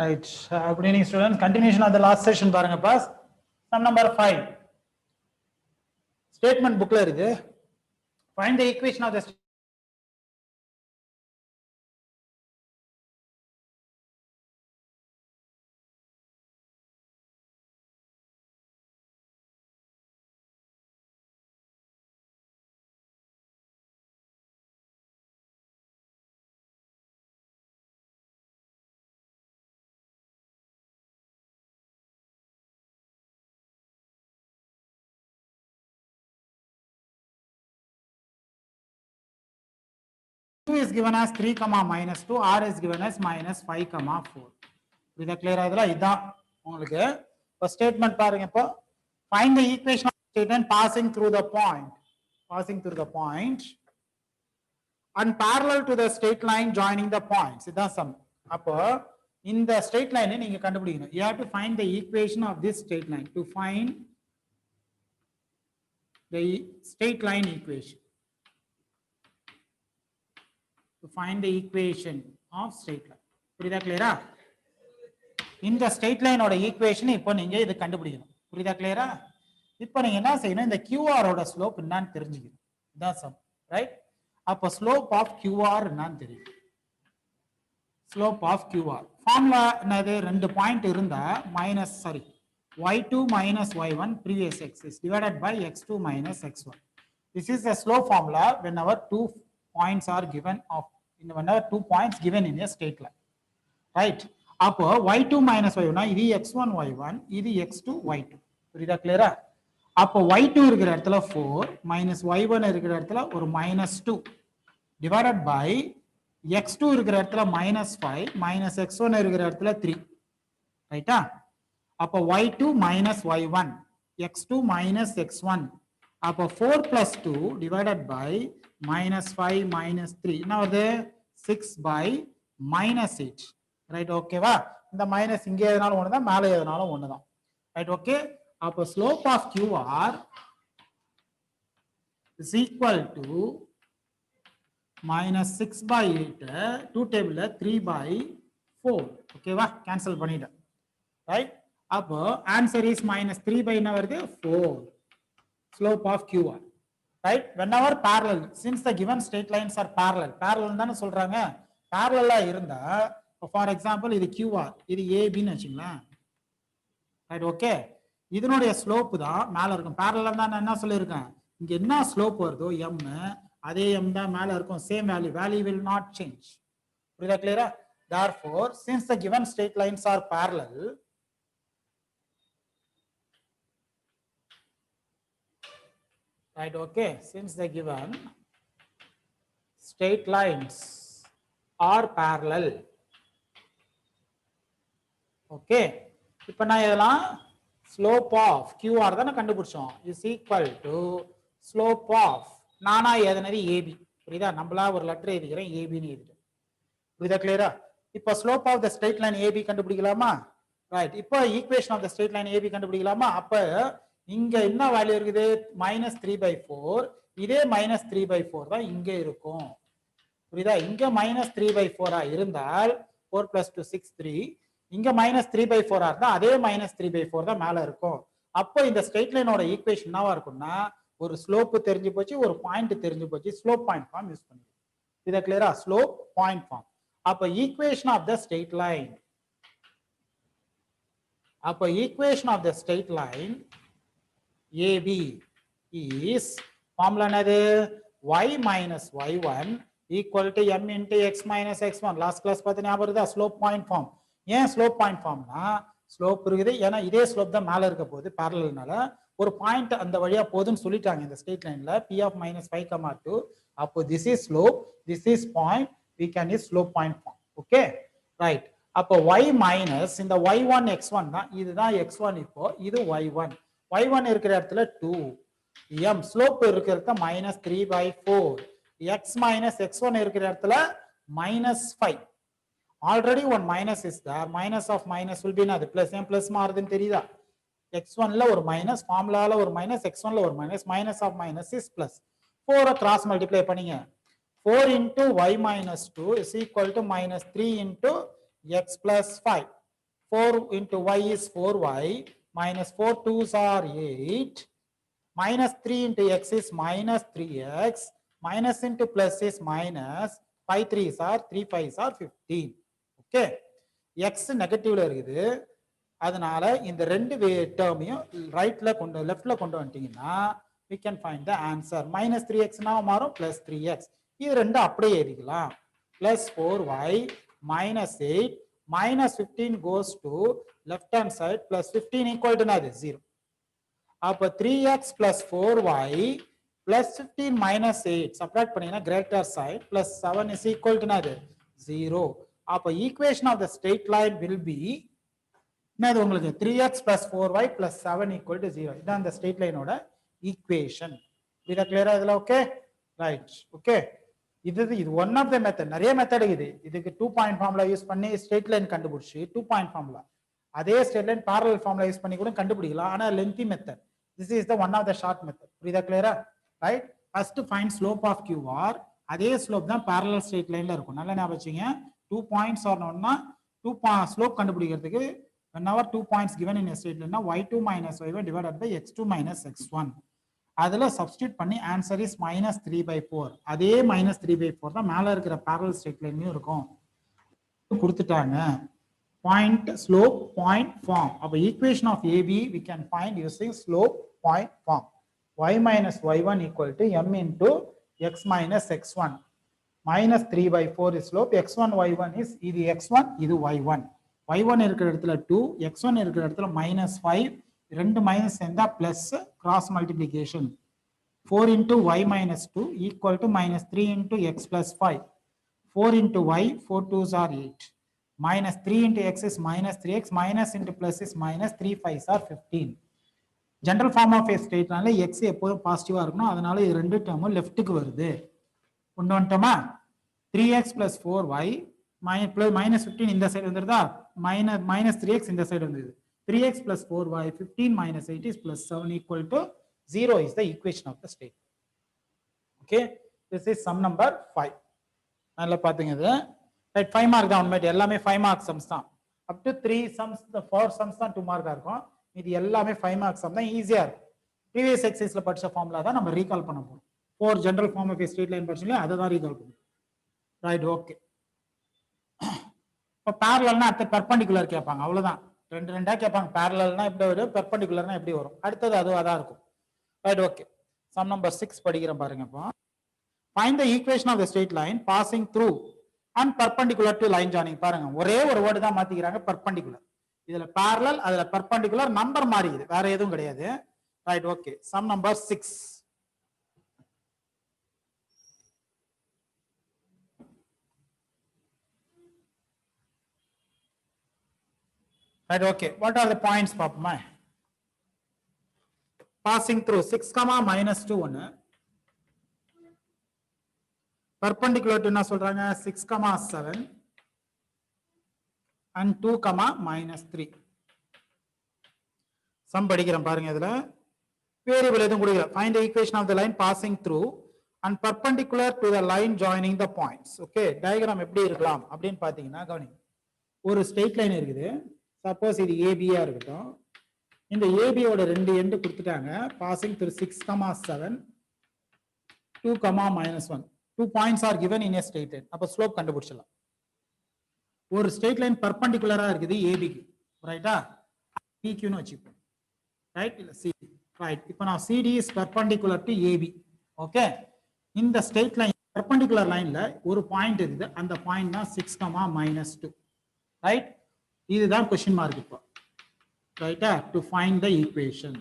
Right. Good evening, students. Continuation of the last session. பாருங்க pass. Sum number 5. Statement bookல இருக்கு. Find the equation of the Q is given as 3, minus 2, R is given as minus 5, 4. இது clear ஆகுதுல? இதான் உங்களுக்கு first statement பாருங்க இப்போ. Find the equation of the statement passing through the point and parallel to the straight line joining the points. இதான் sum. அப்போ இந்த straight line நீங்க கண்டுபிடிக்கணும். You have to find the equation of this straight line. To find the straight line equation. To find the equation of straight line. புரியுதா clear ஆ? இந்த straight line ஓட equation இப்போ நீங்க இது கண்டுபிடிக்கணும். புரியுதா clear ஆ? இப்போ நீங்க என்ன செய்யணும், இந்த QR ஓட ஸ்லோப் என்னன்னு தெரிஞ்சுக்கணும். இதான் சம், ரைட்? அப்போ ஸ்லோப் ஆஃப் QR என்னன்னு தெரியும். ஸ்லோப் ஆஃப் QR ஃபார்முலா என்னது? ரெண்டு பாயிண்ட் இருந்தா y2 minus y1 previous x is divided by x2 minus x1. This is the slope formula whenever two points are given whenever 2 points given in a straight line, right? அப்போ y2 minus y1 இது x1 y1 இது x2 y2. புரியுதா clear ஆ? அப்போ y2 இருக்கிற இடத்துல 4 minus y1 இருக்கிற இடத்துல ஒரு -2 divided by x2 இருக்கிற இடத்துல -5 minus x1 இருக்கிற இடத்துல 3, ரைட்டா? அப்போ y2 minus y1 x2 minus x1. அப்போ 4 plus 2 divided by -5 minus 3 என்ன வருது? 6 by -8, ரைட்? ஓகேவா? இந்த மைனஸ் இங்கே எதனாலும் ஒண்ணுதான், மேலே எதனாலும் ஒண்ணுதான், ரைட்? ஓகே. அப்போ slope of QR is equal to -6 by 8, 2 டேபிள்ல 3 by 4. ஓகேவா? கேன்சல் பண்ணிட்டேன், ரைட்? அப்போ ஆன்சர் இஸ் -3 by என்ன வருது? 4. Slope of QR, right? Whenever parallel, since the given straight lines are parallel தானே சொல்றாங்க. parallel இருந்தா, for example இது QR, இது AB ன்னு வச்சுங்களேன், ரைட்? ஓகே. இதனுடைய ஸ்லோப் தான் மேல இருக்கும். parallel தான் நான் என்ன சொல்லியிருக்கேன், இங்க என்ன ஸ்லோப் வருதோ m, அதே m தான் மேல இருக்கும். Same value will not change. புரியுதா clear-ஆ? Therefore, since the given straight lines are parallel, right? Okay, since the given straight lines are parallel, okay, இப்போ நான் இதெல்லாம் slope of QR தானே கண்டுபிடிச்சோம், is equal to slope of நானா எதனது AB. புரியுதா? நம்மளா ஒரு லெட்டர் எழுதிக்கிறேன், AB ன்னு எழுதிட்டேன். புரியுதா clear-ஆ? இப்போ slope of the straight line AB கண்டுபிடிக்கலாமா? ரைட். இப்போ equation of the straight line AB கண்டுபிடிக்கலாமா? அப்ப இங்க என்ன வேல்யூ இருக்குது? -3/4. இதே -3/4 தான் இங்க இருக்கும். புரியுதா? இங்க -3/4 இருந்தால் 4 + 2 6 3. இங்க -3/4 இருந்தா அதே -3/4 தான் மேல இருக்கும். அப்போ இந்த ஸ்ட்ரெயிட் லைனோட ஈக்குவேஷன் என்னவா இருக்கும்னா, ஒரு ஸ்லோப் தெரிஞ்சு போச்சு, ஒரு பாயிண்ட் தெரிஞ்சு போச்சு, ஸ்லோப் பாயிண்ட் ஃபார்ம் யூஸ் பண்ணிடுவோம். இத கிளியரா? Slope point form. அப்ப equation of the straight line, அப்ப equation of the straight line AB is formula என்னது? y minus y1 equal to m into x minus x1. Last class பார்த்து ஞாபகம் இருக்குதா? Slope point form. ஏன் slope point ஃபார்ம்னா, slope இருக்குது, ஏன்னா இதே ஸ்லோப் தான் மேல இருக்க போகுது parallelனால, ஒரு பாயிண்ட் அந்த வழியா போகுதுன்னு சொல்லிட்டாங்க இந்த ஸ்ட்ரெயிட் லைன்ல, p of -5, 2. அப்போ this is slope, this is point, we can use slope point form. Okay, right? அப்போ y minus இந்த y1 x1 தான், இதுதான் x1, இப்போ இது y1. y1 இருக்கிற இடத்துல 2, m ஸ்லோப் இருக்கிற இடத்துல -3/4, x minus x1 இருக்கிற இடத்துல -5. Already one minus is there, minus of minus will be another plus. ஏன் பிளஸ் மாறுதுன்னு தெரியுதா? x1ல ஒரு மைனஸ், ஃபார்முலால ஒரு மைனஸ், x1ல ஒரு minus, minus of minus is plus. 4 cross multiply பண்ணீங்க, 4 into y minus 2 is equal to -3 into x plus 5. 4 into y is 4y, minus 4 2s are 8, minus 3 into x is minus 3x, minus into plus is minus, 5 3s are 3 5s are 15. Okay, x நெகட்டிவ்ல இருக்குது, அதனால இந்த ரெண்டு டேர்மையும் ரைட்ல கொண்டு லெஃப்ட்ல கொண்டு வந்துட்டீங்கன்னா we can find the answer. minus 3x னா மாறும் plus 3x, இது ரெண்டு அப்படியே எழுதிக்கலாம். plus 4y minus 8 minus 15 goes to left hand side, plus 15 equal to என்னது 0. அப்ப 3x plus 4y plus 15 minus 8 subtract பண்ணீங்கன்னா greater side, plus 7 is equal to என்னது 0. அப்ப equation of the straight line will be என்னது உங்களுக்கு 3x plus 4y plus 7 equal to 0. இதான் அந்த straight line ஓட equation. இது கிளியரா இதுல? Okay right. ஓகே, இது ஒன் ஆஃப் த மெத்தட். நிறைய மெத்தட் இருக்குது இதுக்கு. 2 பாயிண்ட் ஃபார்முலா யூஸ் பண்ணி ஸ்ட்ரெயிட் லைன் கண்டுபிடிச்சு 2 பாயிண்ட் ஃபார்முலா, அதே straight line parallel formula use பண்ணி கூட கண்டுபிடிக்கலாம். ஆனா lengthy method. This is the one of the short method. புரியுதா கிளியரா? Right. First find slope of QR. அதே ஸ்லோப் தான் parallel ஸ்ட்ரெயிட் லைன்ல இருக்கும். நல்லா ஞாபகம் வச்சுங்க. 2 பாயிண்ட்ஸ் வரணும்னா 2 ஸ்லோப் கண்டுபிடிக்கிறதுக்கு whenever 2 points given in a straight line, y2 minus y1 divided by x2 minus x1. அதுல சப்ஸ்டிட்யூட் பண்ணி ஆன்சர் இஸ் minus 3/4. அதே minus 3/4 தான் மேல இருக்கிற parallel straight lineலயும் இருக்கும். கொடுத்துட்டாங்க. Point slope point form. அப்ப equation of AB we can find using slope point form. y minus y1 equal to m into x minus x1. minus 3/4 is slope. x1 y1 is இது x1 இது y1. y1 இருக்கிற இடத்துல 2, x1 இருக்கிற இடத்துல minus 5. ரெண்டு minus சேர்ந்தா plus, cross multiplication. 4 into y minus 2 equal to minus 3 into x plus 5. 4 into y, 4 2s are 8. Minus 3 into x is minus 3x, minus into plus is minus 3 5s are 15. General form of a straight line x எப்போதும் பாசிட்டிவா இருக்கணும். அதனால இது ரெண்டு டேர்மும் லெஃப்ட்டுக்கு வருது. கொண்டு வந்துட்டோமா? 3x plus 4y minus 15 இந்த side வந்துருதா? minus 3x இந்த சைடு வந்தது. 3x plus 4y, 15 minus 8 is plus 7 equal to 0 is the equation of the straight. Okay, this is sum number 5. நல்லா பாத்துங்க இது. Right, 5 mark தான் உண்மையிலே. எல்லாமே 5 mark sums தான். Up to 3 sums, the 4 sums தான் 2 mark இருக்கும். இது எல்லாமே 5 mark sum தான், ஈஸியா இருக்கும். previous exerciseல படிச்ச ஃபார்முலா தான் நம்ம ரீகால் பண்ண போறோம். 4 general form of a straight line படிச்சீங்களா, அதை தான் ரீகால் பண்ணுவோம். Right, okay. இப்போ parallelனா அடுத்து perpendicular கேட்பாங்க, அவ்வளவுதான். ரெண்டு ரெண்டா கேட்பாங்க. parallelனா எப்படி வரும், perpendicularனா எப்படி வரும். அடுத்தது அதான் இருக்கும். Right, okay. சம் நம்பர் 6 படிக்கிறேன் பாருங்க. இப்போ find the equation of the straight line passing through and perpendicular to line joining. பாருங்க, ஒரே ஒரு வேர்டு தான் மாத்திக்கிறாங்க, perpendicular. இதுல parallel, அதுல perpendicular, நம்பர் மாறிடுது, வேற எதுவும் கிடையாது. Right, okay. Some number 6. Right, okay. What are the points, Papa? Passing through 6, minus 2 1. Perpendicular to என்ன சொல்றாங்க? 6, 7 and 2, minus 3. Sum படிக்கிறேன் பாருங்க. இதுல வேரியபிள் எதுவும் கொடுக்கல. Find the equation of the line passing through and perpendicular to the line joining the points. Okay, diagram எப்படி இருக்கலாம் அப்படின்னு பாத்தீங்கன்னா கவனிங்க. ஒரு ஸ்ட்ரெயிட் லைன் இருக்குது. சப்போஸ் இது ஏபியா இருக்கட்டும். இந்த ஏபியோட ரெண்டு எண்டு கொடுத்துட்டாங்க. Passing through 6, 7, 2, minus 1. 2 points are given in a straight line. அப்ப ஸ்லோப் கண்டுபிடிச்சலாம். ஒரு ஸ்ட்ரெயிட் லைன் பர்பெண்டிகுலரா இருக்குது ஏபிக்கு, ரைட்டா? பிக்யூன்னு வச்சுப்போம். ரைட், இல்ல சிடி. ரைட், இப்போ நான் CD is perpendicular to AB. Okay, இந்த ஸ்ட்ரெயிட் லைன் பர்பெண்டிகுலர் லைன்ல ஒரு பாயிண்ட் இருக்குது. அந்த பாயிண்ட் தான் 6, minus 2. ரைட், இதுதான் क्वेश्चन மார்க் இப்போ. ரைட்டா? To find the equation.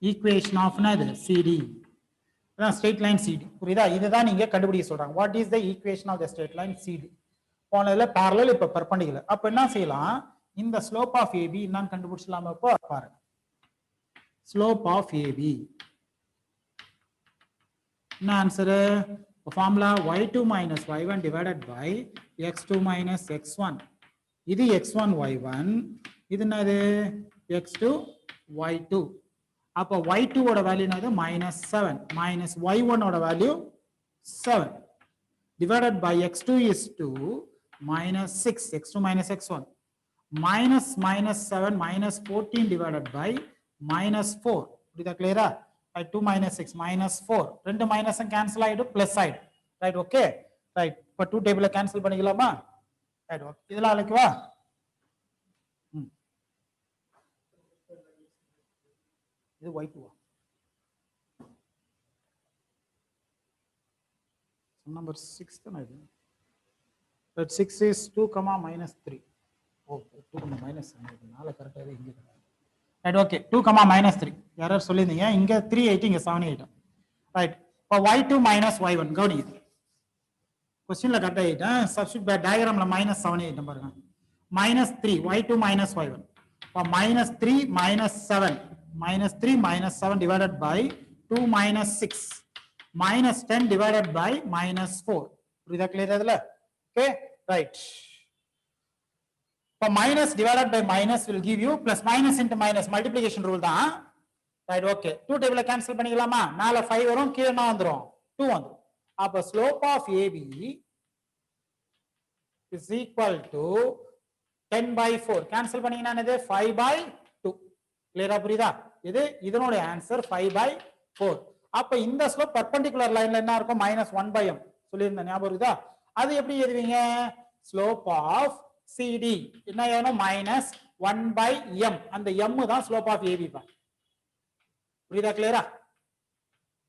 Equation of என்னது? சிடி. அதான் ஸ்ட்ரெயிட் லைன் சிடி. புரியுதா? இதுதான் நீங்க கண்டுபிடிக்க சொல்றாங்க. What is the equation of the straight line CD? போனதுல parallel, இப்ப perpendicular. அப்ப என்ன செய்யலாம்? இந்த ஸ்லோப் ஆஃப் ஏபி என்னன்னு கண்டுபிடிச்சலாமா? இப்போ பாருங்க. ஸ்லோப் ஆஃப் ஏபி என்ன answer? Formula y2 minus y1 divided by x2 minus x1. இது x1 y1, இது என்னது? x2 y2. அப்ப y2 ஓட வேல்யூ என்னது? -7 minus y1 ஓட value 7 divided by x2 is 2 minus 6 x2 minus x1 minus minus 7 minus 14 divided by minus 4 புரியுதா clear ஆ 2 minus 6 minus 4 ரெண்டு minus cancel ஆயிடும் பிளஸ் ஆயிடும் ரைட் ஓகே ரைட் இப்போ 2 டேபிள கேன்சல் பண்ணிக்கலாமா ரைட் ஓகே இதெல்லாம் அழைக்கவா இது y2 number 6 தான இது that 6 is 2 comma minus 3 oh 2 comma minus 7 நால கரெக்ட்டா இது இங்க right okay 2 comma minus 3 error சொல்லிருந்தீங்க இங்க 3 8 இங்க 7 8 ரைட் இப்போ y2 minus y1 கவனிங்க क्वेश्चनல கரெக்ட்டா ஆயிட்டா சப்ஸ்டிட்யூட் டயகிராம்ல minus 7 8 பாருங்க minus 3 y2 minus y1 இப்போ minus 3 minus 7 minus 3 minus 7 divided by 2 minus 6 minus 10 divided by minus 4 புரியுதா clear அதுல okay right இப்போ minus divided by minus will give you plus minus into minus multiplication rule தான் right okay 2 டேபிள cancel பண்ணிக்கலாமா மேல 5 வரும் கீழ என்ன வந்துரும் 2 வந்துரும் அப்ப slope of AB is equal to 10 by 4 cancel பண்ணீங்கன்னா என்னது 5 by 2 clear ஆ புரியுதா இது இதனோட ஆன்சர் 5 by 4 அப்ப இந்த ஸ்லோப் பெர்பெண்டிகுலர் லைன்ல என்ன இருக்கும் -1 by m சொல்லிருந்த ஞாபகம் இருக்குதா அது எப்படி எழுதுவீங்க ஸ்லோப் ஆஃப் CD என்ன ஆகும் -1 by m அந்த m தான் ஸ்லோப் ஆஃப் AB பா புரியுதா கிளியரா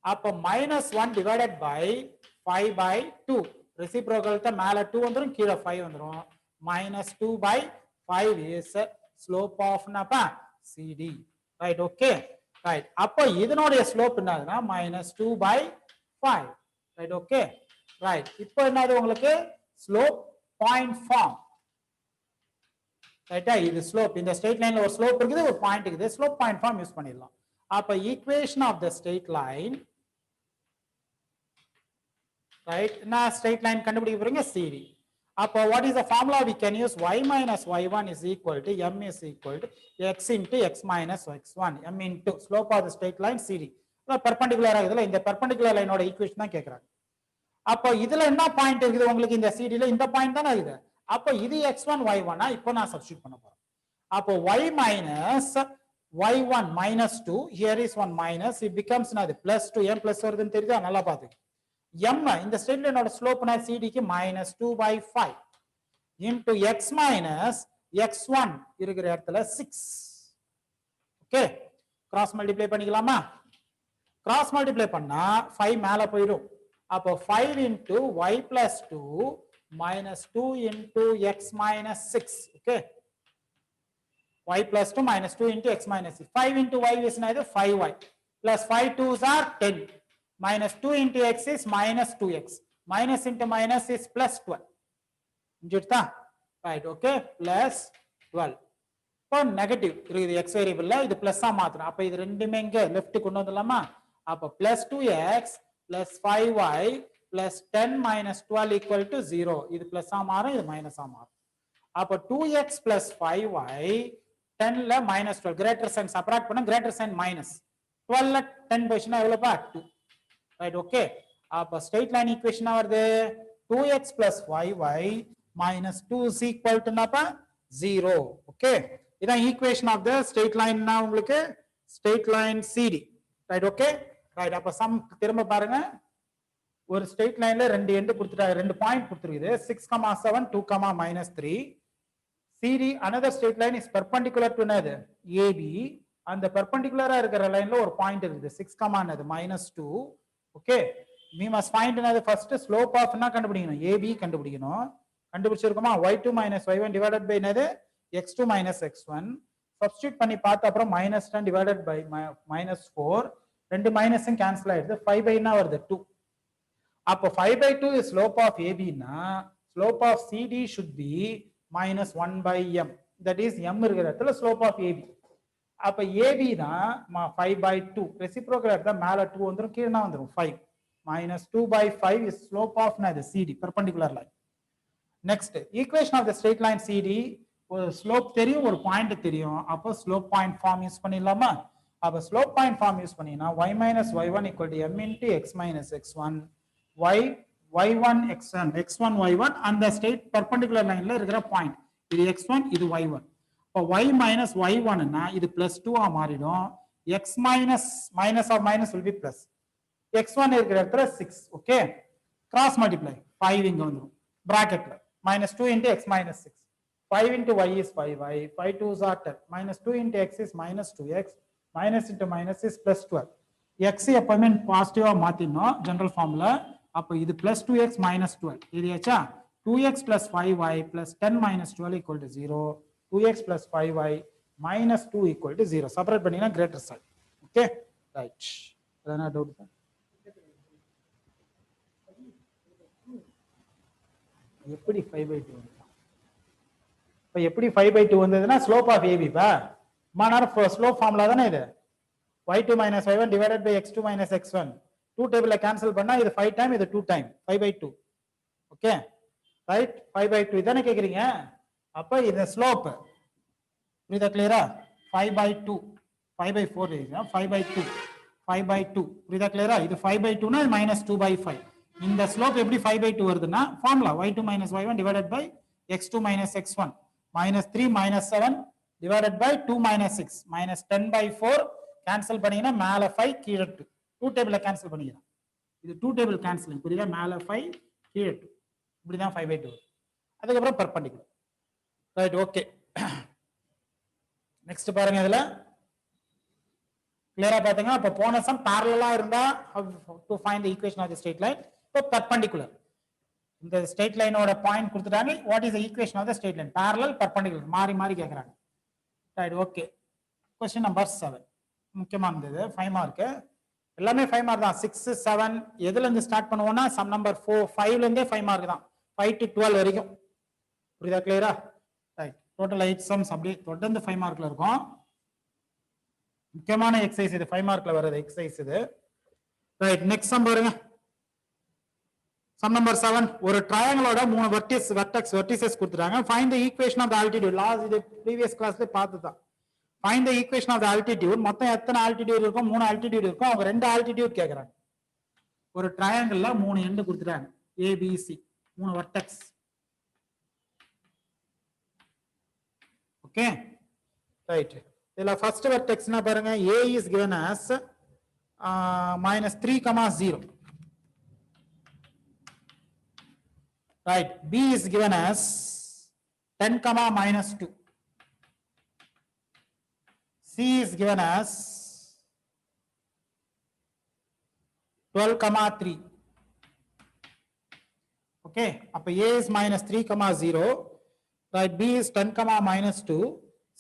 அப்ப -1 divided by 5 by 2 ரெசிப்ரோக்கல் த மேல 2 வந்துரும் கீழ 5 வந்துரும் -2 by 5 is slope of என்னப்பா CD ரைட் ஓகே ரைட் அப்ப இதனுடைய ஸ்லோப் என்னதுன்னா -2 by 5 ரைட் ஓகே ரைட் இப்போ என்னது உங்களுக்கு ஸ்லோப் பாயிண்ட் ஃபார்ம் ரைட்டா இது ஸ்லோப் இந்த ஸ்ட்ரெயிட் லைன்ல ஒரு ஸ்லோப் இருக்குது ஒரு பாயிண்ட் இருக்குது ஸ்லோப் பாயிண்ட் ஃபார்ம் யூஸ் பண்ணிடலாம் அப்ப equation of the straight line right நான் ஸ்ட்ரெயிட் லைன் கண்டுபிடிக்க போறீங்க CD அப்ப what is the formula we can use y minus y1 is equal to m is equal to x into x minus x1 m into slope of the straight line CD perpendicular ஆகுதுல இந்த perpendicular லைனோட equation தான் கேக்குறாங்க அப்ப இதுல என்ன point இருக்குது உங்களுக்கு இந்த CD ல இந்த பாயிண்ட் தான இருக்குது அப்ப இது x1 y1 இப்போ நான் சப்ஸ்டிட்யூட் பண்ண போறேன் அப்ப y minus y1 minus 2 here is one minus it becomes another plus 2 m plus வருதுன்னு தெரியுதா நல்லா பாத்துங்க m இந்த ஸ்ட்ரெயிட் லைனோட ஸ்லோப்னா CD க்கு -2 by 5 into x minus x1 இருக்கிற இடத்துல 6 ஓகே கிராஸ் மல்டிப்ளை பண்ணிக்கலாமா கிராஸ் மல்டிப்ளை பண்ணா 5 மேல போயிடும் அப்போ 5 into y plus 2 minus 2 into x minus 6 okay y plus 2 minus 2 into x minus 6 5 into y is neither 5y plus 5 2s are 10 minus 2 into x is minus 2x minus into minus is plus 12 புரியுதா right okay plus 12 இப்போ negative இருக்குது x வேரியபிள்ல இது plus ஆ மாத்தணும் அப்ப இது ரெண்டுமே இங்க left கொண்டு வந்துடலாமா அப்ப plus 2x plus 5y plus 10 minus 12 equal to 0 இது பிளஸ் ஆ மாறும் இது மைனஸ் ஆ மாறும் அப்ப 2x plus 5y 10 ல minus 12 greater sign subtract பண்ணா greater sign minus 12 ல 10 பொசிஷன் எவ்வளவுப்பா 2 right okay அப்ப straight line equation வருது 2x plus 5y minus 2 is equal to என்னப்பா 0 okay இதான் equation of the straight line னா உங்களுக்கு straight line CD right okay right அப்ப some திரும்ப பாருங்க ஒரு straight lineல ரெண்டு எண்ட் கொடுத்துட்டாங்க ரெண்டு point கொடுத்திருக்குது 6, 7 2, -3 CD another straight line is perpendicular to another AB அந்த perpendicular இருக்கிற லைன்ல ஒரு பாயிண்ட் இருக்குது 6, -2 okay we must find another first slope of என்ன கண்டுபிடிக்கணும் AB கண்டுபிடிக்கணும் கண்டுபிடிச்சிருக்கோமா y2 minus y1 divided by என்னது x2 minus x1 substitute பண்ணி பார்த்த அப்புறம் -10 divided by -4 ரெண்டு மைனஸும் கேன்சல் ஆயிடுது 5 by என்ன வருது 2 அப்போ 5 by 2 is slope of AB னா slope of CD should be -1 by m that is m இருக்கிற இடத்துல slope of AB அப்ப AB தான் 5 by 2 ரெசிப்ரோக்கல் எடுத்தா மேல 2 வந்துரும் கீழ என்ன வந்துரும் 5 -2 by 5 is slope of the CD perpendicular line next equation of the straight line CD ஒரு ஸ்லோப் தெரியும் ஒரு பாயிண்ட் தெரியும் அப்போ ஸ்லோப் பாயிண்ட் ஃபார்ம் யூஸ் பண்ணிடலாமா அப்ப ஸ்லோப் பாயிண்ட் ஃபார்ம் யூஸ் பண்ணீங்கன்னா y minus y1 equal to m into x minus x1 y y1 x1 y1 அந்த straight perpendicular லைன்ல இருக்கிற பாயிண்ட். இது x1 இது y1. இப்போ y minus y1 னா இது +2 ஆ மாறிடும். x minus of minus will be plus. x1 இருக்கிற இடத்துல 6. ஓகே, கிராஸ் மல்டிப்ளை 5 இங்க வந்துரும் பிராக்கெட்ல -2 into x minus 6. 5 into y is 5y, 5 2s are 10, -2 into x is -2x, minus into minus is +12. x எப்பவுமே பாசிட்டிவா மாத்தினோம் general ஃபார்முல. அப்ப இது +2x -12 இதுயாச்சா. 2x plus 5y plus 10 minus 12 equal to 0. 2x plus 5y minus 2 equal to 0. Separate பண்ணீங்கன்னா greater sign. Okay right. எதனா doubt? எப்படி 5/2 வந்து? இப்போ எப்படி 5/2 வந்ததுன்னா ஸ்லோப் ஆஃப் ஏபி பா மானார் ஸ்லோப் ஃபார்முலா தானே இது. y2 minus y1 divided by x2 minus x1. 2 டேபிள்ல கேன்சல் பண்ணா இது 5 டைம் இது 2 டைம் 5/2. ஓகே ரைட், 5/2 இதானே கேக்குறீங்க. அப்ப இது ஸ்லோப் புரியுதா கிளியரா? 5/2 5/4 எழுதுங்க. 5/2 5/2 புரியுதா கிளியரா? இது 5/2 னா -2/5. இந்த ஸ்லோப் எப்படி 5/2 வருதுன்னா formula y2 minus y1 divided by x2 minus x1 -3 -7 divided by 2 minus 6 -10/4. Cancel பண்ணீங்கன்னா மேல 5 கீழே 2. 2 டேபிள்ல கேன்சல் பண்ணிக்கலாம். இது 2 டேபிள் கேன்சலிங் புரியுதா? மேல 5 கீழே 2. இப்படிதான் 5/2. அதுக்கப்புறம் பெர்பெண்டிகுலர். Right okay. நெக்ஸ்ட் பாருங்க இதுல கிளியரா பாத்தீங்கன்னா இப்ப போன சம் parallel இருந்தா to find the equation of the straight line. இப்போ perpendicular. இந்த ஸ்ட்ரெயிட் லைனோட பாயிண்ட் கொடுத்துட்டாங்க. What is the equation of the straight line? parallel perpendicular மாறி மாறி கேக்குறாங்க. Right okay. क्वेश्चन நம்பர் 7 முக்கியமானது 5 மார்க். எல்லாமே 5 மார்க் தான். 6 7 எதுல இருந்து ஸ்டார்ட் பண்ணுவோம்னா சம் நம்பர் 4 5 ல இருந்தே 5 மார்க் தான். 5 to 12 வரைக்கும். புரியுதா கிளியரா? ரைட் டோட்டல் 8 சம்ஸ் அப்படியே தொடர்ந்து 5 மார்க்ல இருக்கும். முக்கியமான எக்ஸசைஸ் இது 5 மார்க்ல வர்றது எக்ஸசைஸ் இது. ரைட் நெக்ஸ்ட் சம் பாருங்க. சம் நம்பர் 7 ஒரு ட்ரையாங்கிளோட 3 வெர்டிசஸ் கொடுத்துட்டாங்க. Find the equation of the altitude. Last இது ப்ரீவியஸ் கிளாஸ்ல பார்த்துதான். Find the equation of the altitude. மொத்தம் எத்தனை ஆல்டிட்யூட் இருக்கும்? 3 ஆல்டிட்யூட் இருக்கும். அவங்க 2 ஆல்டிட்யூட் கேக்குறாங்க. ஒரு ட்ரையாங்கிள்ல 3 எண்ட் கொடுத்துட்டாங்க. ABC 3 vertex. Okay right. இதுல ஃபர்ஸ்ட் வெர்டெக்ஸ்னா பாருங்க A is given as -3, 0. Right, B is given as 10, -2. C is given as 12, 3. Okay, அப்ப A is -3, 0. Right, B is 10, -2.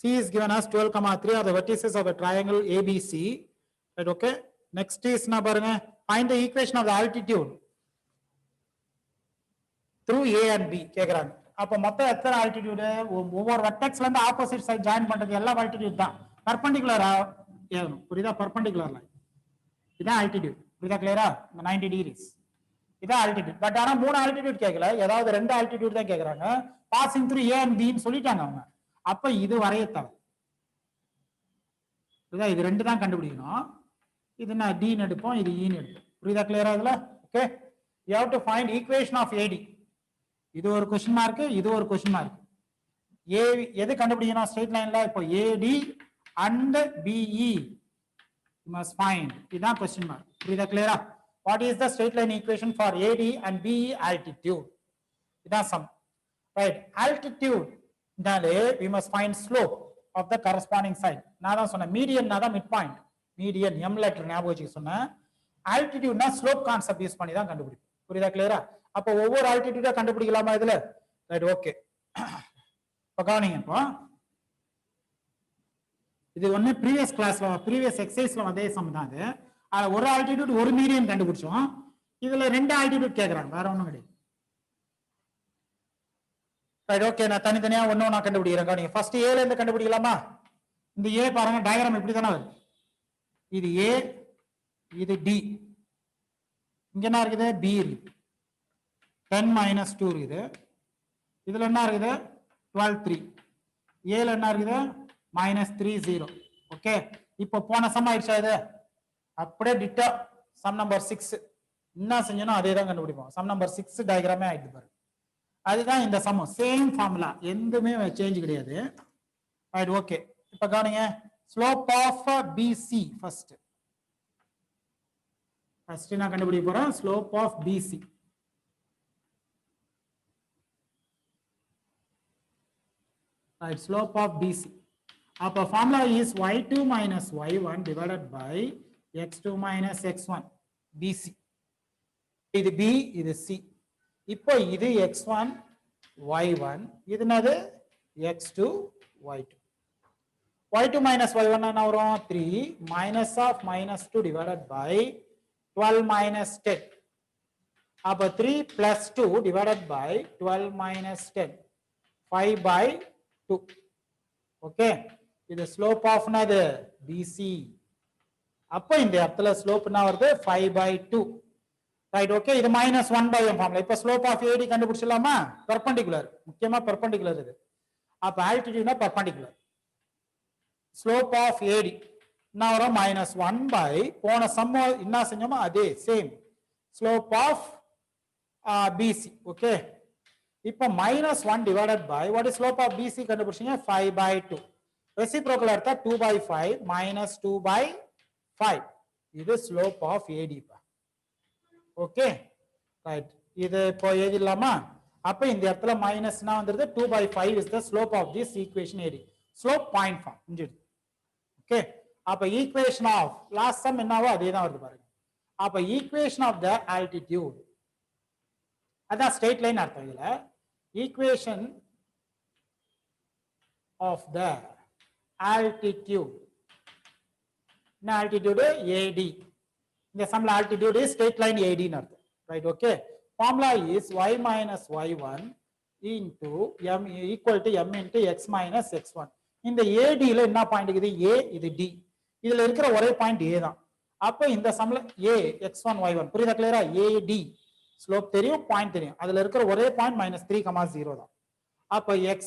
C is given as 12, 3 are the vertices of a triangle ABC. Right, okay. Next is na பாருங்க find the equation of the altitude through A and B கேக்குறாங்க. அப்ப மொத்தம் எத்தனை ஆல்டிட்யூட்? ஒவ்வொரு வெர்டெக்ஸ்ல இருந்து opposite side join பண்றது எல்லா ஆல்டிட்யூட் தான். பெர்பெண்டிகுலரா ஏறணும். புரியுதா? பெர்பெண்டிகுலர் லைன் இதான் ஆல்டிட்யூட். புரியுதா கிளியரா? 90 டிகிரிஸ் இதான் ஆல்டிட்யூட். பட் ஆனா 3 ஆல்டிட்யூட் கேட்கல, ஏதாவது 2 ஆல்டிட்யூட் தான் கேக்குறாங்க. Passing through A and B ன்னு சொல்லிட்டாங்க அவங்க. அப்ப இது வரைய தேவை. புரியுதா? இது 2 தான் கண்டுபிடிக்கணும். இது நான் D ன்னு எடுப்போம், இது E ன்னு எடுப்போம். புரியுதா கிளியரா இதுல? Okay, you have to find equation of AD. இது ஒரு क्वेश्चन மார்க், இது ஒரு क्वेश्चन மார்க். A எது கண்டுபிடிக்கணும் ஸ்ட்ரெயிட் லைன்ல? இப்போ AD and BE you must find. இதான் क्वेश्चन மார்க். புரியுதா கிளியரா? What is the straight line equation for AD and BE altitude? இதான் சம். Right, altitude நாலே we must find slope of the corresponding side. நான் தான் சொன்னேன் மீடியன் தான் mid point. Median M letter ஞாபகம் வச்சுக்க சொன்னேன். ஆல்டிட்யூட்னா ஸ்லோப் கான்செப்ட் யூஸ் பண்ணி தான் கண்டுபிடிப்போம். புரியுதா கிளியரா? அப்ப ஒவ்வொரு ஆல்டிட்யூடா கண்டுபிடிக்கலாமா இதுல? Right okay. இப்போ கவனிங்க. இப்போ இது ஒண்ணு ப்ரீவியஸ் கிளாஸ்ல ப்ரீவியஸ் எக்ஸசைஸ்ல அதே சம் தான் இது. ஒரு ஆல்டிட்யூட் ஒரு மீடியன் கண்டுபிடிச்சோம். இதுல 2 ஆல்டிட்யூட் கேக்குறாங்க, வேற ஒண்ணும் கிடையாது. ரைட் ஓகே, நான் தனித்தனியா ஒண்ணு நான் கண்டுபிடிக்கிறேன். நீங்க ஃபர்ஸ்ட் A ல இருந்து கண்டுபிடிக்கலாமா? இந்த A பாருங்க டயகிராம் இப்படி தானே வருது. இது A, இது D. இங்க என்ன இருக்குது? B இருக்குது. 10 - 2 இருக்குது. இதுல என்ன இருக்குது? 12 3. A ல என்ன இருக்குது? -3 0. ஓகே, இப்போ போன சம் ஆயிடுச்சா இது? அப்படியே டிட்டோ சம் நம்பர் 6. என்ன செஞ்சனோ அதே தான் கண்டுபிடிப்போம். சம் நம்பர் 6 டயக்ராமே ஆயிடுது பாருங்க. அதுதான் இந்த சம், சேம் ஃபார்முலா, எதுவுமே சேஞ்ச் கிடையாது. Right, okay. இப்ப கவனிங்க, ஸ்லோப் ஆஃப் பிசி ஃபர்ஸ்ட் நான் கண்டுபிடிக்க போறேன். Slope of PC, right, slope of PC. அப்ப formula is y2 minus y1 divided by x2 minus x1 bc. இது b, இது c. இப்போ இது x1 y1, இது என்னது x2 y2. y2 minus y1 என்ன வரும்? 3 minus of minus 2 divided by 12 minus 10. அப்ப 3 plus 2 divided by 12 minus 10, 5 by 2. Okay, இது ஸ்லோப் ஆஃப் என்னது? BC. அப்ப இந்த இடத்துல ஸ்லோப் என்ன வருது? 5 by 2. Right, okay. இது மைனஸ் 1 by m ஃபார்முலா. இப்ப ஸ்லோப் ஆஃப் AD கண்டுபிடிச்சிடலாமா? பெர்பெண்டிகுலர், முக்கியமா பெர்பெண்டிகுலர் இது. அப்ப ஆல்டிடியூட்னா பெர்பெண்டிகுலர். ஸ்லோப் ஆஃப் AD என்ன வரும்? மைனஸ் 1 by, போன சம் என்ன செஞ்சோமோ அதே same, slope of BC. Okay, இப்ப minus 1 divided by what is slope of BC கண்டுபிடிச்சீங்க? 5 by 2. ரெசிப்ரோக்கல் எடுத்தா 2 by 5 minus 2 by 5. இது slope of AD. Okay, right. இது இப்போ எழுதிடலாமா? அப்ப இந்த இடத்துல மைனஸ்னா வந்துருது. 2 by 5 is the slope of this equation AD. Slope point form முடிஞ்சிடுது. ஓகே, அப்ப ஈக்குவேஷன் ஆஃப் லாஸ்ட் சம் என்னவோ அதே தான் வருது பாருங்க. அப்ப ஈக்குவேஷன் ஆஃப் த ஆல்டிடியூட், அதான் ஸ்ட்ரெயிட் லைன் அர்த்தம். இதுல ஈக்குவேஷன் ஆஃப் த ஆல்டிடியூட், என்ன ஆல்டிடியூட்? AD. இந்த சம்ல altitude is straight line AD ன்னு அர்த்தம். Right, okay. Formula is y minus y1 into m equal to m into x minus x1. இந்த AD ல என்ன பாயிண்ட் இருக்குது? A, இது D. இதுல இருக்கிற ஒரே பாயிண்ட் A தான். அப்ப இந்த சம்ல A x1 y1, புரியுதா? கிளியரா? AD ஸ்லோப் தெரியும், பாயிண்ட் தெரியும். அதுல இருக்கிற ஒரே பாயிண்ட் -3,0 தான். அப்ப x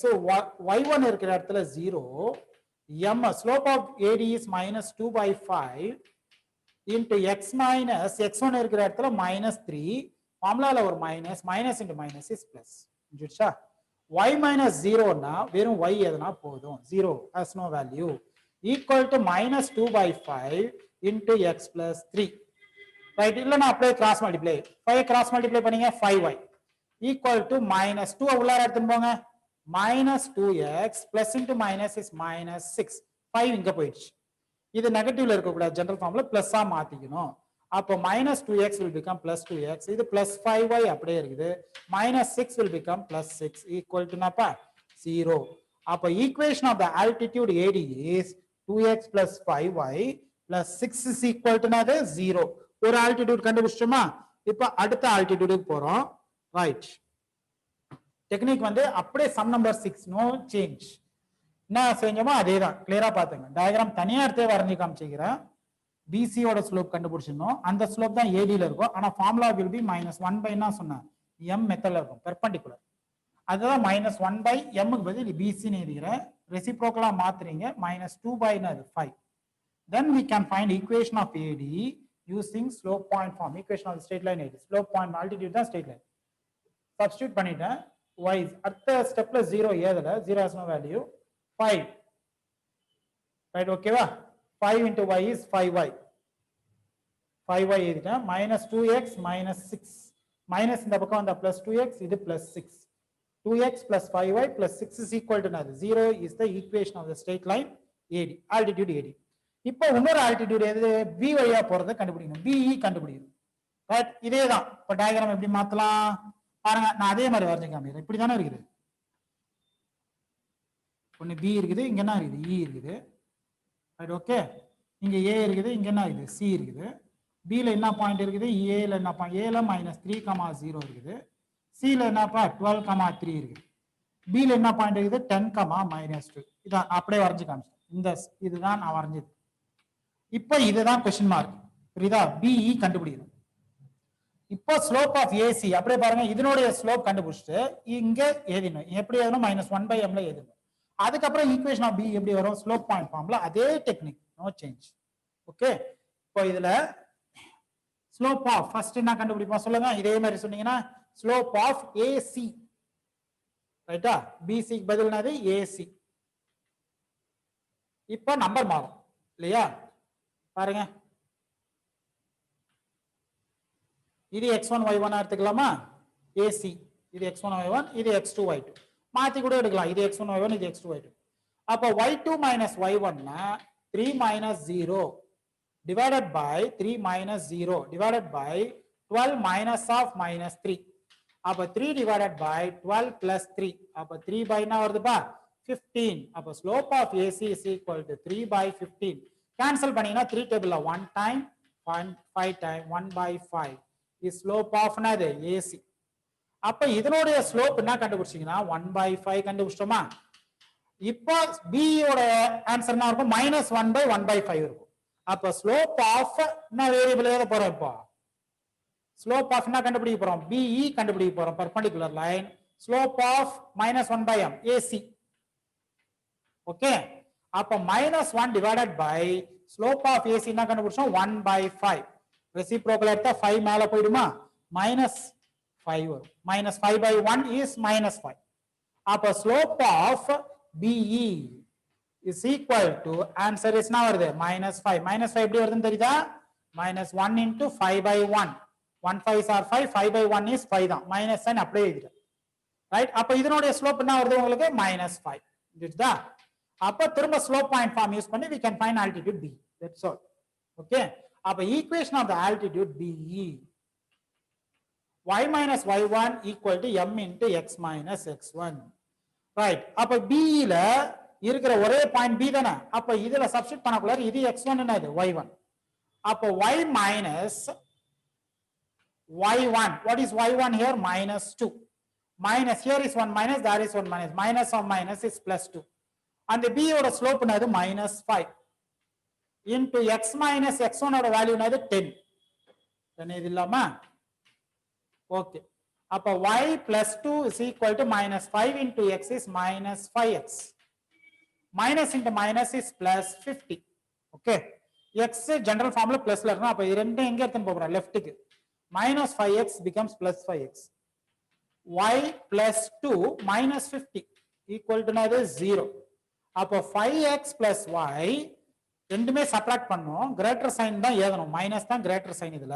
y1 இருக்கிற இடத்துல 0, m slope of AD is -2 by 5 into x minus x1 இருக்கிற இடத்துல -3. ஃபார்முலால ஒரு minus into minus is plus. புரியுதா? y minus 0 னா வெறும் y எதுனா போதும், 0 has no value, equal to -2 by 5 into x plus 3. Right, இல்லனா அப்படியே கிராஸ் மல்டிப்ளை, 5 கிராஸ் மல்டிப்ளை பண்ணீங்க 5y equal to -2 உள்ளார எடுத்துட்டு போங்க, -2x plus into minus is -6. 5 இங்க போயிடுச்சு. இது நெகட்டிவ்ல இருக்க கூடாது, ஜெனரல் ஃபார்ம்ல பிளஸ்ஸா மாத்திக்கணும். அப்போ -2x will become +2x. இது +5y அப்படியே இருக்குது. -6 will become +6 equal to என்னப்பா? 0. அப்போ equation of the altitude AD is 2x plus 5y plus 6 is equal to என்னது? 0. ஒரு ஆல்டிடியூட் கண்டுபிடிச்சோமா? இப்போ அடுத்த ஆல்டிடியூடுக்கு போறோம். ரைட், டெக்னிக் வந்து அப்படியே சம் நம்பர் 6, நோ சேஞ்ச். என்ன செஞ்சோமோ அதே தான். கிளியரா பாத்துங்க. டயக்ராம் தனியா எடுத்தே வரைஞ்சி காமிச்சிக்கிறேன். பிசியோட ஸ்லோப் கண்டுபிடிச்சிடணும். அந்த ஸ்லோப் தான் ஏடியில் இருக்கும். ஆனா ஃபார்முலா வில் பி -1 by என்ன சொன்னேன்? எம் மெத்தட்ல இருக்கும், பெர்பெண்டிகுலர். அதுதான் -1 by எம்முக்கு பதில் பிசின்னு எழுதிக்கிறேன். ரெசிப்ரோக்கலா மாத்துறீங்க, -2 by 5. Then we can find equation of AD using slope point form. Equation of the straight line AD. Slope point altitude தான் straight line. Substitute பண்ணிட்டேன். Y அடுத்த ஸ்டெப்ல 0 ஏதல, 0 has no value. 5. Right, ஓகேவா? 5 into y is 5y. 5y எழுதிட்டேன். -2x -6. Minus இந்த பக்கம் வந்தா +2x, இது +6. 2x plus 5y plus 6 is equal to 0 is the equation of the straight line AD, altitude AD. இப்போ இன்னொரு altitude எது? B வழியா போறதை கண்டுபிடிக்கணும். BE கண்டுபிடிக்கணும். ரைட், இதே தான். இப்போ டயக்ராம் எப்படி மாத்தலாம் பாருங்க. நான் அதே மாதிரி வரைஞ்சு காமிக்கிறேன். இப்படி தானே இருக்குது. ஒன்று B இருக்குது, இங்க என்ன இருக்குது? E இருக்குது. Right, okay. இங்க A இருக்குது, இங்க என்ன இருக்குது? C இருக்குது. B ல என்ன பாயிண்ட் இருக்குது? A ல என்ன பாயிண்ட்? A ல -3,0 இருக்குது. C ல என்னப்பா? 12,3 இருக்குது. B ல என்ன பாயிண்ட் இருக்குது? 10,-2. இதான் அப்படியே வரைஞ்சு காமிச்சேன். இந்த இதுதான் நான் வரைஞ்சது. இப்போ இதுதான் கொஸ்டின் மார்க். புரியுதா? BE கண்டுபிடிக்கணும். இப்போ ஸ்லோப் ஆஃப் AC அப்படியே பாருங்க. இதனுடைய ஸ்லோப் கண்டுபிடிச்சிட்டு இங்க எழுதணும். எப்படி எழுதணும்? -1 by m ல எழுதணும். அதுக்கப்புறம் ஈக்குவேஷன் ஆஃப் B எப்படி வரும்? ஸ்லோப் பாயிண்ட் ஃபார்ம்ல அதே டெக்னிக், நோ சேஞ்ச். ஓகே. இப்போ இதுல ஸ்லோப் ஆஃப் ஃபர்ஸ்ட் என்ன கண்டுபிடிப்போம் சொல்லுங்க. இதே மாதிரி சொன்னீங்கன்னா ஸ்லோப் ஆஃப் ஏசி, ரைட்டா? பிசிக்கு பதில் என்னது? ஏசி. இப்போ நம்பர் மாறும் இல்லையா? பாருங்க, இது x1 y1 எடுத்துக்கலாமா? ஏசி இது x1 y1, இது x2 y2 மாத்தி கூட எடுக்கலாம். இது x1 y1, இது x2 y2. அப்போ y2 minus y1 னா 3 minus 0 divided by 3 minus 0 divided by 12 minus of minus 3. அப்ப 3 divided by 12 plus 3. அப்ப 3 by என்ன வருதுப்பா? 15. அப்ப slope of AC is equal to 3 by 15. Cancel பண்ணீங்கன்னா 3 டேபிள்ல 1 time 5 time 1 by 5 is slope of என்னது? AC. அப்ப இதனுடைய ஸ்லோப் என்ன கண்டுபிடிச்சீங்கன்னா 1 by 5 கண்டுபிடிச்சிட்டோமா? இப்போ B யோட ஆன்சர் என்ன இருக்கும்? -1 by 1 by 5 இருக்கும். அப்ப ஸ்லோப் ஆஃப் என்ன வேரியபிள் எழுத போறோம்? இப்போ ஸ்லோப் ஆஃப் என்ன கண்டுபிடிக்க போறோம்? BE கண்டுபிடிக்க போறோம். Perpendicular line slope of -1 by m AC. Okay, அப்ப -1 divided by slope of AC என்ன கண்டுபிடிச்சோம்? 1 by 5. ரெசிப்ரோக்கல் எடுத்தா 5 மேல போய்டுமா? -5 வரும். -5 by 1 is -5. அப்ப slope of BE is equal to answer is என்ன வருது? -5. -5 எப்படி வருதுன்னு தெரியுதா? -1 into 5 by 1. 1 5s are 5, 5 by 1 is 5 தான். மைனஸ் சைன் அப்படியே எழுதிட்டேன். ரைட்? அப்ப இதனுடைய ஸ்லோப் என்ன வருது உங்களுக்கு? -5. புரியுதா? அப்ப திரும்ப ஸ்லோப் பாயிண்ட் ஃபார்ம் யூஸ் பண்ணி we can find altitude B. That's all. Okay, அப்ப equation of the altitude BE y minus y1 equal to m into x minus x1. Right? அப்ப BE ல இருக்கிற ஒரே பாயிண்ட் B தானே. அப்ப இதுல substitute பண்ணக்குள்ள இது x1 என்னது? y1. அப்ப y minus y1. What is y1 here? -2. Minus here is 1 minus, there is 1 minus. Minus of minus is +2. And the B ஓட ஸ்லோப் என்னது? -5 into x minus x1 ஓட value என்னது? 10. இது இல்லாமா? ஓகே, அப்ப y plus 2 is equal to -5 into x is -5x. Minus into minus is +50. Okay, x general ஃபார்ம்ல பிளஸ்ல இருக்கும். அப்ப இது ரெண்டும் எங்க எடுத்துன்னு போறோம்? லெஃப்ட்டுக்கு. -5x becomes +5x. y plus 2 minus 50 equal to என்னது? 0. அப்போ 5x plus y ரெண்டுமே சப்ட்ராக்ட் பண்ணோம். கிரேட்டர் சைன் தான் எழுதணும். மைனஸ் தான் கிரேட்டர் சைன். இதுல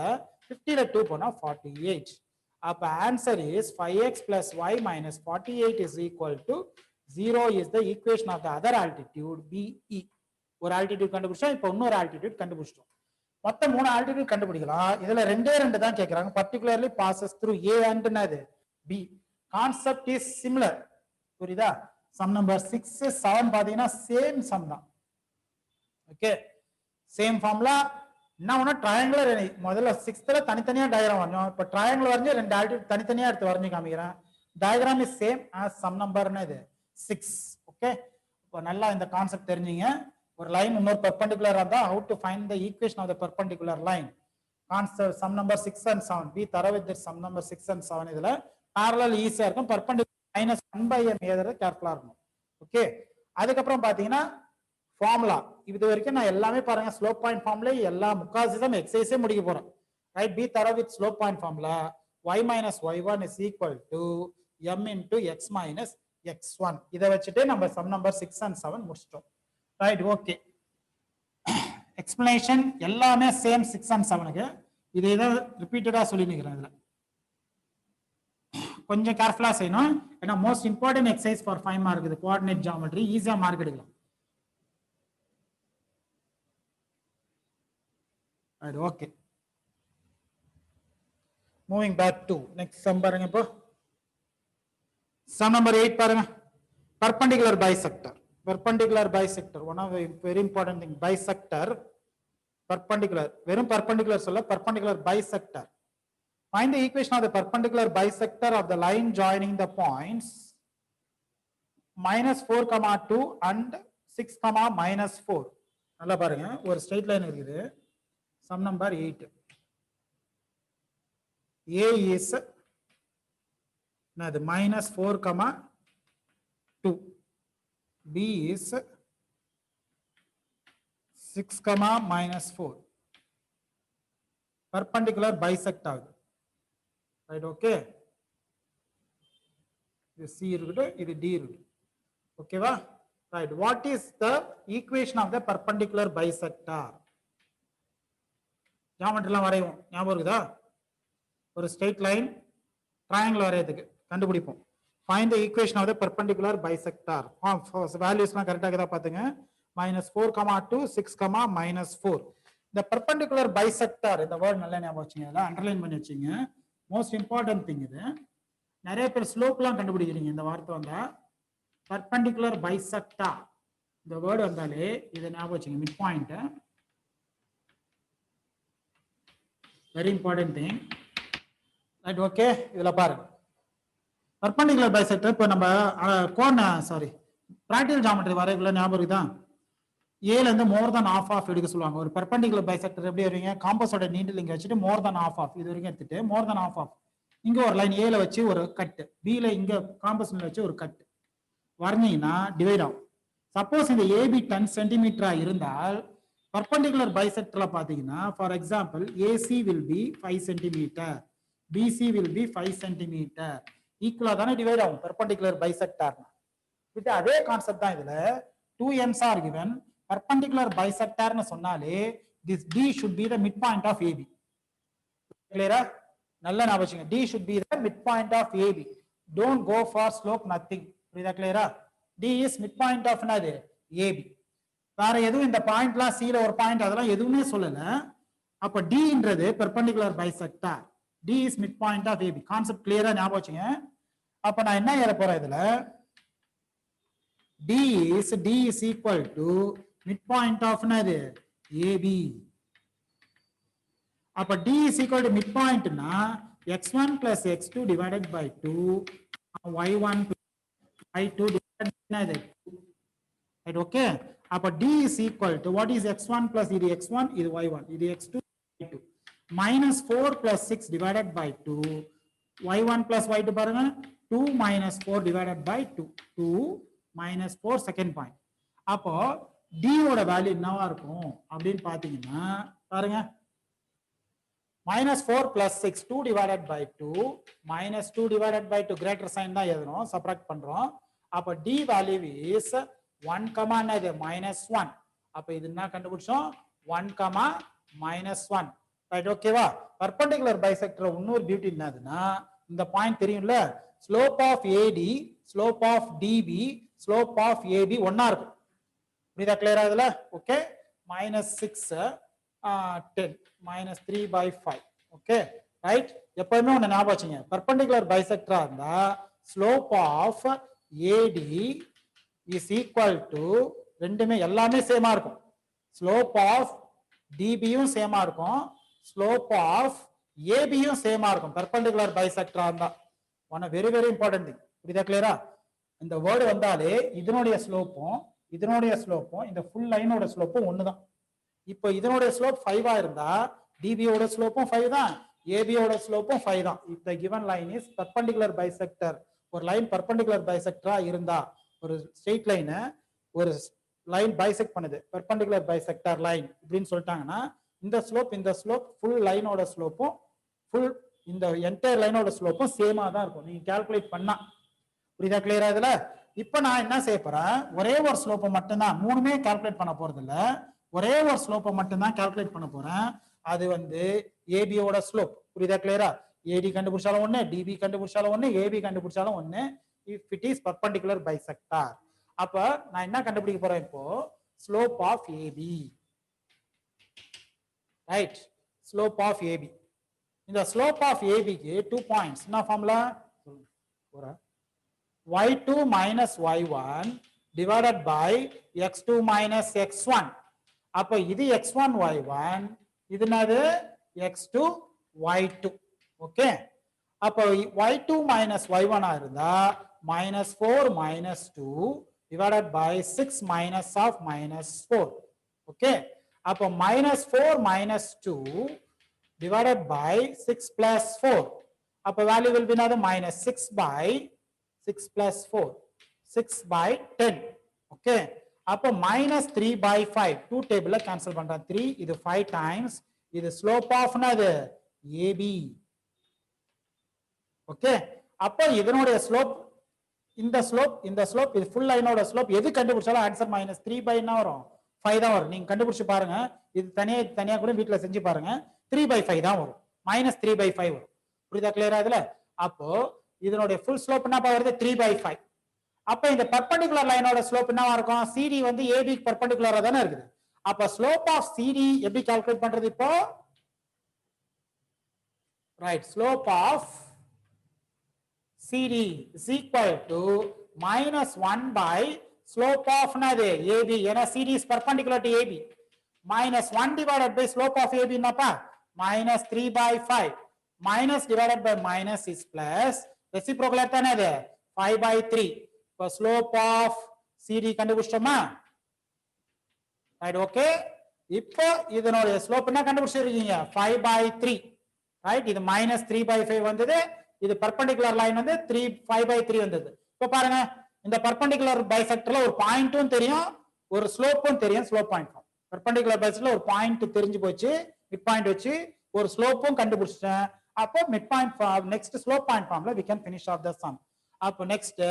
50 ல 2 போனா 48. அப்ப answer is 5x plus y minus 48 is equal to 0 is the equation of the other altitude BE. ஒரு altitude கண்டுபிடிச்சோம். இப்போ இன்னொரு altitude கண்டுபிடிச்சிட்டோம். மொத்தம் 3 altitude கண்டுபிடிக்கலாம். இதுல ரெண்டே தான் கேக்குறாங்க. particularly passes through A and என்னது? B. Concept is similar. புரியுதா? சம் நம்பர் 6 7 பாத்தீங்கன்னா சேம் சம் தான். Okay, same formula. என்ன ஒண்ணு ட்ரையாங்குலர். முதல்ல 6th தனித்தனியா டயக்ராம் வரைஞ்சோம். இப்போ ட்ரையாங்குலர் வரைஞ்சு ரெண்டு ஆல்டிடியூட் தனித்தனியா எடுத்து வரைஞ்சு காமிக்கிறேன். Diagram is same as sum நம்பர்னு இது 6. ஓகே, இப்போ நல்லா இந்த கான்செப்ட் தெரிஞ்சுங்க. ஒரு லைன் இன்னொரு பெர்பெண்டிகுலரா இருந்தா how to find the equation of the perpendicular line. Concept sum number 6 and 7 பி தர வித் சம் நம்பர் 6 and 7. இதுல parallel ஈஸியா இருக்கும். பெர்பெண்டிகுலர் -1 by m எழுதுறது கேர்ஃபுல்லா இருக்கணும். ஓகே, அதுக்கப்புறம் பாத்தீங்கன்னா ஃபார்முலா. இது வரைக்கும் நான் எல்லாமே பாருங்க ஸ்லோப் பாயிண்ட் ஃபார்முலா எல்லா முக்காசிதம் எக்ஸசைஸே முடிக்க போறேன். ரைட்? பி தர with slope point formula y minus y1 is equal to m into x minus x1. இத வச்சுட்டு நம்ம சம் நம்பர் 6 and 7 முடிச்சிட்டோம். ரைட்? ஓகே, எக்ஸ்பிளனேஷன் எல்லாமே சேம் 6 and 7க்கு. இது ஏதோ ரிப்பீட்டடா சொல்லி நிக்கிறேன். இதுல கொஞ்சம் கேர்ஃபுல்லா செய்யணும். ஏன்னா most important exercise for 5 mark. இது கோஆர்டினேட் ஜியோமெட்ரி. ஈஸியா மார்க் எடுக்கலாம். Right? Okay, moving back to next sum பாருங்க. இப்போ சம் நம்பர் 8 பாருங்க. Perpendicular bisector. Perpendicular bisector one of very important thing. Bisector perpendicular, வெறும் பெர்பெண்டிகுலர் சொல்ல, perpendicular bisector. Find the equation of the perpendicular bisector of the line joining the points -4, 2 and 6, -4. நல்லா பாருங்க, ஒரு straight line இருக்குது. Some number 8. A is என்னது? -4, 2. B is 6, -4. perpendicular bisect ஆகுது. Right, okay. இது C இருக்குது, இது D இருக்குது. ஓகேவா? Right. What is the equation of the perpendicular bisector? ஜியோமெட்ரிலாம் வரைவோம். ஞாபகம் இருக்குதா? ஒரு ஸ்ட்ரெயிட் லைன் ட்ரையாங்கிள் வரையறதுக்கு கண்டுபிடிப்போம். Find the equation of the perpendicular bisector. வேல்யூஸ்லாம் கரெக்டாக இருக்குதா பாத்துங்க. -4, 2, 6, -4. இந்த perpendicular bisector இந்த வேர்ட் நல்லா ஞாபகம் வச்சுங்க. அதெல்லாம் அண்டர்லைன் பண்ணி வச்சுங்க. மோஸ்ட் இம்பார்ட்டன்ட் திங் இது. நிறைய பேர் ஸ்லோப்லாம் கண்டுபிடிக்கிறீங்க இந்த வார்த்தை வந்தா. perpendicular bisector இந்த வேர்டு வந்தாலே இதை ஞாபகம் வச்சுங்க. Mid point very important thing. Right, okay. இதுல பாருங்க perpendicular bisector. இப்போ நம்ம பிராக்டிகல் ஜியோமெட்ரி வரைக்குள்ள ஞாபகம் இருக்குதா? ஏல இருந்து மோர் தென் half ஆஃப் எடுக்க சொல்லுவாங்க. ஒரு perpendicular bisector எப்படி வருவீங்க? காம்பஸோட நீடில் இங்க வச்சுட்டு மோர் தென் half ஆஃப் இது வரைக்கும் எடுத்துட்டு மோர் தென் half ஆஃப் இங்க ஒரு லைன் ஏல வச்சு ஒரு கட், பில இங்க காம்பஸ்ல வச்சு ஒரு கட் வரைஞ்சீங்கன்னா டிவைட் ஆகும். சப்போஸ் இந்த ஏபி 10 சென்டிமீட்டரா இருந்தால் perpendicular bisectorல பாத்தீங்கன்னா for example AC will be 5 centimetre, BC will be 5 centimetre. ஈக்குவலா தானே டிவைட் ஆகும் perpendicular bisector. இது அதே கான்செப்ட் தான். இதுல 2 ends are given. perpendicular bisector னு சொன்னாலே this D should be the midpoint of AB. கிளியரா? நல்ல ஞாபகம் வச்சுங்க. D should be the midpoint of AB. Don't go for slope, nothing. புரியுதா? கிளியரா? D is midpoint of என்னது? AB. வேற எதுவும் இந்த பாயிண்ட்லாம் C ல ஒரு பாயிண்ட் அதெல்லாம் எதுவுமே சொல்லல. அப்ப D ன்றது perpendicular bisector. D is midpoint of AB. Concept கிளியரா ஞாபகம் வச்சுங்க. அப்ப நான் என்ன எழுத போறேன் இதுல? D is equal to midpoint of என்னது? AB. அப்ப D is equal to midpoint னா x1 plus x2 divided by 2 y1 plus y2 divided by என்னது? Right, okay. அப்ப D is equal to what is x1 plus இது x1 இது y1 இது x2 y2 minus 4 plus 6 divided by 2 y1 plus y2 பாருங்க 2 minus 4 divided by 2 minus 4 second point. அப்போ D ஓட value என்னவா இருக்கும் அப்படின்னு பாத்தீங்கன்னா பாருங்க -4 plus 6 2 divided by 2 minus 2 divided by 2 greater sign தான் எழுதணும், சப்ட்ராக்ட் பண்றோம். அப்ப D வேல்யூ is 1, என்னது -1. அப்ப இது என்ன கண்டுபிடிச்சோம்? 1, -1. ரைட், ஓகேவா? பர்பெண்டிகுலர் பைசெக்டர் இன்னொரு பியூட்டி என்னதுன்னா இந்த பாயிண்ட் தெரியும்ல, slope of AD, slope of DB, slope of AB ஒன்னா இருக்கும். புரியுதா? கிளியரா இதுல? ஓகே. -6 10 -3/5. Okay, right. எப்பவுமே ஒண்ணு ஞாபகம் வச்சுங்க, பர்பெண்டிகுலர் பைசெக்டரா இருந்தா slope of AD is equal to ரெண்டுமே எல்லாமே சேமா இருக்கும். ஸ்லோப் ஆஃப் டிபியும் சேமா இருக்கும், ஸ்லோப் ஆஃப் ஏபியும் சேமா இருக்கும். பெர்பெண்டிகுலர் பைசெக்டரா இருந்தா one very very important thing. புரியுதா? கிளியரா? இந்த வேர்டு வந்தாலே இதனுடைய ஸ்லோப்பும் இந்த ஃபுல் லைனோட ஸ்லோப்பும் ஒண்ணுதான். இப்போ இதனுடைய ஸ்லோப் 5 இருந்தா டிபியோட ஸ்லோப்பும் 5 தான், ஏபியோட ஸ்லோப்பும் 5 தான். If the given line is perpendicular bisector, ஒரு லைன் பெர்பெண்டிகுலர் பைசெக்டரா இருந்தா, ஒரு ஸ்ட்ரெயிட் லைன் ஒரு லைன் பைசெக்ட் பண்ணுது, பெர்பெண்டிகுலர் பைசெக்டர் லைன் இப்படின்னு சொல்லிட்டாங்கன்னா இந்த ஸ்லோப் ஃபுல் லைனோட ஸ்லோப்பும் ஃபுல் இந்த என்டையர் லைனோட ஸ்லோப்பும் சேமா தான் இருக்கும் நீங்க கால்குலேட் பண்ணா. புரியுதா? கிளியரா இதுல? இப்ப நான் என்ன செய்ய போறேன், ஒரே ஒரு ஸ்லோப்பை மட்டும்தான், மூணுமே கால்குலேட் பண்ண போறது இல்ல, ஒரே ஒரு ஸ்லோப்பை மட்டும்தான் கால்குலேட் பண்ண போறேன். அது ஏபியோட ஸ்லோப். புரியுதா? கிளியரா? ஏடி கண்டுபிடிச்சாலும் ஒண்ணு, டிபி கண்டுபிடிச்சாலும் ஒண்ணு, ஏபி கண்டுபிடிச்சாலும் ஒண்ணு, if it is perpendicular bisector. அப்ப நான் என்ன கண்டுபிடிக்க போறேன் இப்போ? Slope of AB. Right, slope of AB. இந்த ஸ்லோப் ஆஃப் ஏபிக்கு 2 பாயிண்ட்ஸ். என்ன formula? y2 minus y1 divided by x2 minus x1. அப்ப இது x1 y1, இது என்னது? x2 y2. ஓகே. அப்ப y2 minus y1 இருந்தா -4 minus 2 divided by 6 minus of -4. Okay. அப்ப -4 minus 2 divided by 6 plus 4. அப்ப value will be another -6 by 6 plus 4, 6 by 10. Okay. அப்ப -3/5 2 டேபிள்ல கேன்சல் பண்றேன். 3 இது 5 times, இது ஸ்லோப் ஆஃப்னா இது ஏபி. ஓகே, அப்போ இதனுடைய ஸ்லோப் இந்த ஸ்லோப் இது ஃபுல் லைனோட ஸ்லோப் எது கண்டுபிடிச்சாலும் ஆன்சர் -3 என்ன வரும் 5 தான் வரும். நீங்க கண்டுபிடிச்சு பாருங்க, இது தனியா கூட வீட்ல செஞ்சு பாருங்க, 3/5 தான் வரும், -3/5 வரும். புரியுதா கிளியரா இதுல? அப்போ இதனுடைய ஃபுல் ஸ்லோப் என்ன வருது 3/5. அப்ப இந்த பெர்பெண்டிகுலர் லைனோட ஸ்லோப் என்னவா இருக்கும்? CD வந்து AB க்கு பெர்பெண்டிகுலரா தானே இருக்குது. அப்ப ஸ்லோப் ஆஃப் CD எப்படி கால்குலேட் பண்றது இப்போ? Right, slope of CD is equal to -1 by slope of AB. ஏன்னா CD is perpendicular to AB. -1 divided by slope of AB என்னப்பா? -3/5. Minus divided by minus is plus. Reciprocal எத்தனை இது? 5/3. இப்போ slope of CD கண்டுபிடிச்சோமா? Right, okay. இப்போ இதனுடைய slope என்ன கண்டுபிடிச்சிருக்கீங்க? 5/3. Right, இது -3/5 வந்தது, இது பெர்பெண்டிகுலர் லைன் வந்து 5/3 வந்தது. இப்போ பாருங்க, இந்த பெர்பெண்டிகுலர் பைசெக்டர்ல ஒரு பாயிண்ட்டும் தெரியும், ஒரு ஸ்லோப்பும் தெரியும். ஸ்லோப் பாயிண்ட் ஃபார்ம் பெர்பெண்டிகுலர் பைசெக்டர்ல ஒரு பாயிண்ட் தெரிஞ்சு போச்சு, மிட் பாயிண்ட் வச்சு ஒரு ஸ்லோப்பும் கண்டுபிடிச்சிட்டேன். அப்போ mid point form, next slope point ஃபார்ம்ல we can finish off the sum. அப்போ நெக்ஸ்ட்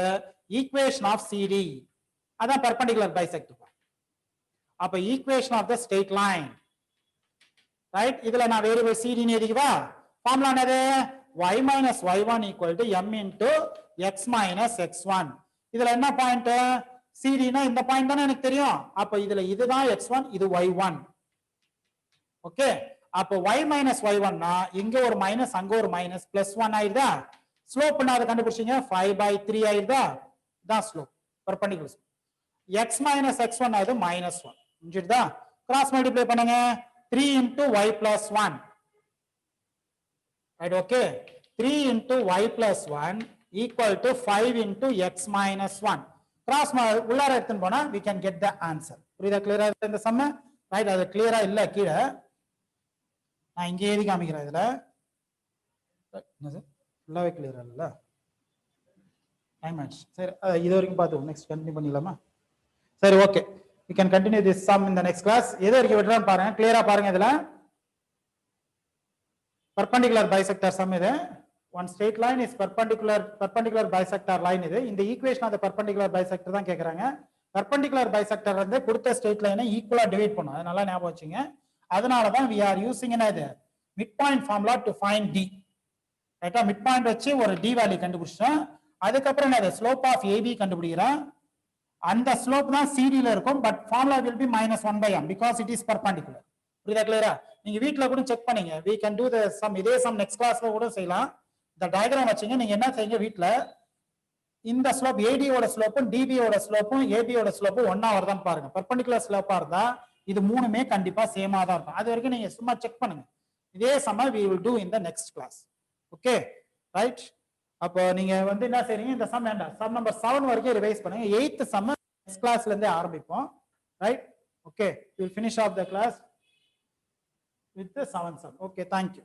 ஈக்குவேஷன் ஆஃப் CD, அதான் பெர்பெண்டிகுலர் பைசெக்டர். அப்போ equation of the straight line. Right, இதுல நான் வேரியபிள் CD ன்னு எழுதிக்குவா. ஃபார்முலா என்னது? y minus y1 equal to m into x minus x1. இதுல என்ன பாயிண்ட்? CD னா இந்த பாயிண்ட் தானே எனக்கு தெரியும். அப்ப இதுல இதுதான் x1, இது y1. ஓகே, அப்ப y minus y1 னா இங்க ஒரு மைனஸ் அங்க ஒரு மைனஸ் +1 ஆயிடுதா? ஸ்லோப் என்ன அதை கண்டுபிடிச்சீங்க? 5/3 ஆயிடுதா? தான் slope, perpendicular slope. x minus x1 அது -1 முடிஞ்சிடுதா? கிராஸ் மல்டிப்ளை பண்ணுங்க, 3 into y plus 1. Right, okay, 3 into y plus 1 equal to 5 into x minus 1. Cross உள்ளார எடுத்துன்னு போனா we can get the answer. புரியுதா கிளியரா இந்த சம்? ரைட், அது கிளியரா இல்ல கீழே, நான் இங்கே எழுதி காமிக்கிறேன். இதுல என்ன சார் ஃபுல்லாவே கிளியரா இல்ல, டைம் ஆயிடுச்சு. சரி, இது வரைக்கும் பார்த்துவோம், நெக்ஸ்ட் கண்டினியூ பண்ணிடலாமா? சரி, okay, we can continue this sum in the next class. எது வரைக்கும் விடுறான்னு பாருங்க, கிளியரா பாருங்க. இதுல perpendicular bisector sum இது. One straight line is perpendicular bisector line இது. இந்த ஈக்குவேஷன் ஆஃப் perpendicular bisector தான் கேக்குறாங்க. perpendicular bisector வந்து கொடுத்த straight line ஈக்குவலா டிவைட் பண்ணும், அது நல்லா ஞாபகம் வச்சுங்க. அதனால தான் we are using இது midpoint formula to find D. ரைட்டா, midpoint வச்சு ஒரு D வேல்யூ கண்டுபிடிச்சோம். அதுக்கப்புறம் என்ன, ஸ்லோப் ஆஃப் AB கண்டுபிடிக்கிறோம். அந்த ஸ்லோப் தான் CD ல இருக்கும், but formula will be -1/m because it is perpendicular. புரியுதா கிளியரா? நீங்க வீட்ல கூட செக் பண்ணீங்க, we can do the sum. இதே சம் நெக்ஸ்ட் கிளாஸ்ல கூட செய்யலாம். இந்த டயகிராம் வச்சீங்க, நீங்க என்ன செய்யுங்க, வீட்ல இந்த ஸ்லோப் AD ஓட ஸ்லோப்பும் DB ஓட ஸ்லோப்பும் AB ஓட ஸ்லோப்பும் ஒண்ணா வருதான்னு பாருங்க. பெர்பெண்டிகுலர் ஸ்லோப்பா இருந்தா இது மூணுமே கண்டிப்பா சேமா தான் இருக்கும். அது வரைக்கும் நீங்க சும்மா செக் பண்ணுங்க. இதே sum we will do in the next class. Okay, right. அப்போ நீங்க வந்து என்ன செய்றீங்க, இந்த சம் வேண்டாம், சம் நம்பர் 7 வரைக்கும் ரிவைஸ் பண்ணுங்க. 8th சம் நெக்ஸ்ட் கிளாஸ்ல இருந்தே ஆரம்பிப்போம். Right, okay, we will finish off the class with the 7th sum. Okay, thank you.